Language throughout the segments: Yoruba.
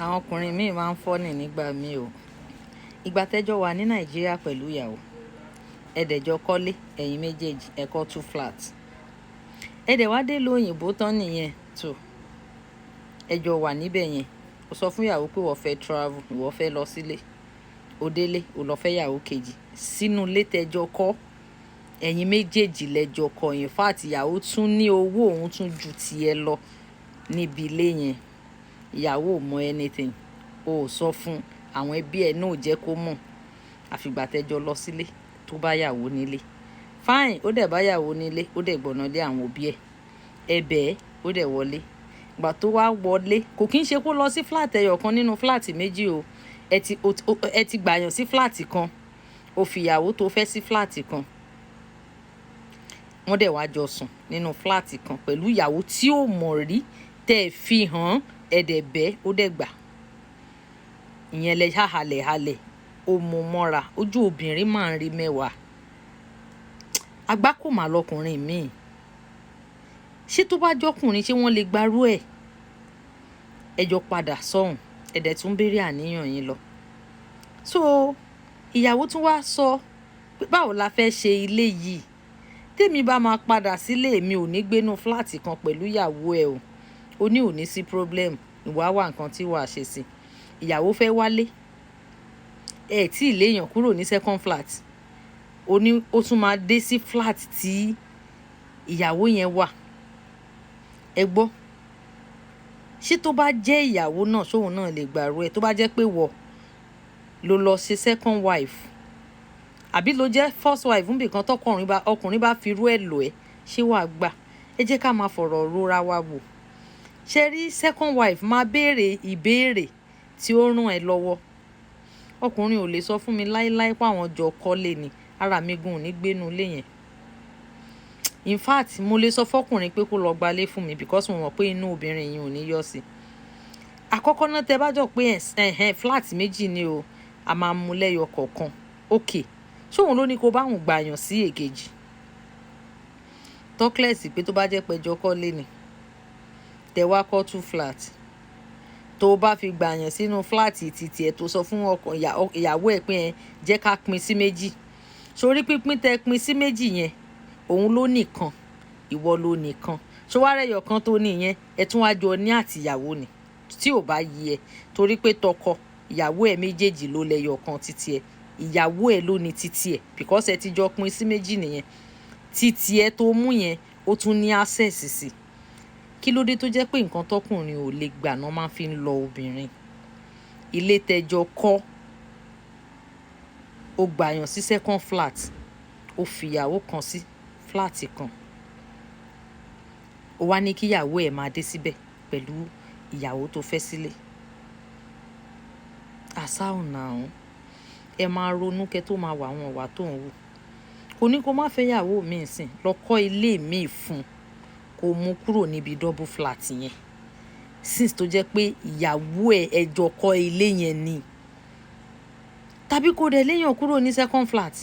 Àwọn ọkùnrin míì máa ń fọ́nì nígbà míì o. Ìgbà tẹ́jọ́ wà ní Nàìjíríà pẹ̀lú ìyàwó, ẹ̀dẹ̀jọ kọ́lé ẹ̀yin méjèèjì ẹ̀kọ́ 2 flat. Ẹ̀dẹ̀ wá dé ìlú òyìnbó tán nìyẹn tó. Ẹjọ́ wà níbẹ̀ yẹn. Ó sọ fún ìyàwó pé wọ́n fẹ́ travel, ìwọ fẹ́ lọ sílé. Ó délé, ó lọ fẹ́ ìyàwó kejì. Sínú ilé tẹ́jọ́ kọ́, ẹ̀yin méjèèjì lẹ́jọ́ kọ́. In fact, ìyàwó tún ní owó òun tún ju tiẹ̀ lọ níbi ilé yẹn. Ìyàwó ò mọ anything, o ò sọ fún àwọn ẹbí ẹ náà, ò jẹ́ kó mọ̀ àfìgbà tẹ́jọ́ lọ sílé tó bá yàwó nílé. Fine, ó dẹ̀ bá yàwó nílé, ó dẹ̀ gbọ̀nà lé àwọn òbí ẹ̀. Ẹbẹ̀ ẹ́, ó dẹ̀ wọlé. Ìgbà tó wá wọlé, kò kí ń ṣe kó lọ sí flat ẹyọ kan nínú flat méjì o. Ẹ ti gbàyàn sí flat kan, ó fi ìyàwó tó fẹ́ sí flat kan. Wọ́n dẹ̀ wá jọ sùn nínú flat kan pẹ̀lú ìyàwó tí ò mọ̀ rí, tẹ́ fi hàn ẹ̀dẹ̀bẹ́, ó dẹ̀ gbà. Ìyẹn lẹ halẹ̀ ó mú mọ́ra. Ojú obìnrin máa ń rí mẹ́wàá. Àgbákò mà lọkùnrin míì. Ṣé tó bá jọkùnrin ṣé wọ́n lè gbarú ẹ̀? Ẹjọ́ padà sọ́hùn, ẹ̀dẹ̀ tún béèrè àníyàn yín lọ. So ìyàwó tún wá sọ pé báwo la fẹ́ ṣe ilé yìí? Tèmi bá máa padà sílé mi, ò ní gbénú flat kan pẹ̀lú ìyàwó ẹ o. Ó ní ò ní sí problem, ìwà wà nǹkan tí wàá ṣe sí. Ìyàwó fẹ́ wálé, ẹ tí ì léèyàn kúrò ní second flat. Ó ní ó tún máa dé sí flat tí ìyàwó yẹn wà. Ẹ gbọ́, ṣé tó bá jẹ́ ìyàwó náà ṣóun náà lè gbàrú ẹ? Tó bá jẹ́ pé wọ ló lọ ṣe second wife, àbí ló jẹ́ first wife nbìkan ọkùnrin bá fi irú ẹ̀ lò ẹ́, ṣé wàá gbà? Ẹ jẹ́ ká máa fọ̀rọ̀ rora wa wò. Ṣé rí second wife máa béèrè ìbéèrè tí ó ràn ẹ́ lọ́wọ́. Ọkùnrin ò lè sọ fún mi láíláí pé àwọn jọ kọ́lé ni, ara mi gùn ní gbénu ilé yẹn. In fact, mo lè sọ fọkùnrin pé kó lọ gbalé fún mi because mo mọ̀ pé inú obìnrin yìí ò ní yọ̀ sí. Àkọ́kọ́ náà tẹ́ bá jọ pé flat méjì ni o, a máa mú lẹ́yọ kọ̀ọ̀kan. Okay, ṣóun ló ní kó bá òun gbàyàn sí èkejì? Tọ́klẹ̀sì pé tó bá jẹ́ pẹ́jọ kọ́lé ni, tẹ wá kọ́ 2 flat. Tó bá fi gbàyàn sínú flat títí ẹ tó sọ fún ìyàwó ẹ pé ẹ jẹ́ ká pín sí méjì. Sórí pínpín tẹ pín sí méjì yẹn, òun ló nìkan, ìwọ ló nìkan. Ṣó wá rẹ̀yọ̀ kan tó ní yẹn, ẹ tún wá jọ ní àtìyàwó ni tí ò bá yí ẹ. Torí pé tọkọ ìyàwó ẹ méjèèjì ló lẹ́yọ̀ kan títí ẹ. Ìyàwó ẹ ló ní títí ẹ because ẹ ti jọ pín sí méjì nìyẹn. Títí ẹ tó mú yẹn, ó tún ní access sí. Kí ló dé tó jẹ́ pé nǹkan tọkùnrin ò lè gbà náà máa fi ń lọ obìnrin? Ilé tẹ́jọ kọ́, ó gbàyàn sí second flat, ó fi ìyàwó kan sí flat kan. Ó wá ní kí ìyàwó ẹ̀ máa dé síbẹ̀ pẹ̀lú ìyàwó tó fẹ́ sílé. Àṣà ọ̀nà ọ̀hún, ẹ máa ronú kẹ́ tó máa wà àwọn ọ̀wà tó ń wù. Kò ní kó má fẹ́ ìyàwó mi sìn, lọ kọ́ ilé mi fún, kó mú kúrò níbi double flat yẹn. Since tó jẹ́ pé ìyàwó ẹ ẹjọ́ kọ́ ilé yẹn ni. Tàbí kó dẹ̀ léèyàn kúrò ní second flat,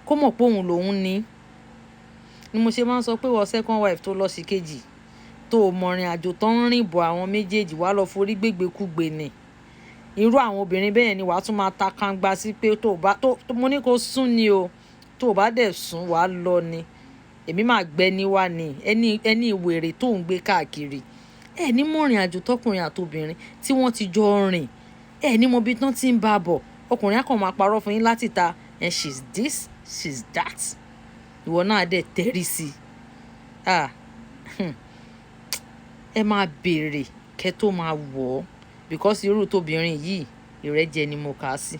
kó mọ̀ pé òun lòun ní. Ni mo ṣe máa ń sọ pé wọ second wife tó lọ sí kejì, tó mọ̀rìn àjò tó ń rìn bọ̀ àwọn méjèèjì wá lọ forí gbégbékúgbé ni. Irú àwọn obìnrin bẹ́ẹ̀ ni wàá tún máa ta kangba sí pé mo ní kó sún ni o. Tó bá dẹ̀ sún wàá lọ ni. Èmi máa gbẹ́ ní wá ni. Ẹni ìwèrè tó ń gbé káàkiri. Ẹ ní mọ̀rìn àjò tọkùnrin àtobìnrin tí wọ́n ti jọ rìn. Ẹ ní mọ bí tán tí ń bá bọ̀. Ọkùnrin á kàn máa parọ́ fún yín láti ta, and she's this, she's that. Ìwọ náà dẹ̀ tẹ́rí sí. Ẹ máa béèrè kẹ́ tó máa wọ̀ ọ́ because irú tóbìnrin yìí ìrẹ́jẹ ni mo kà á sí.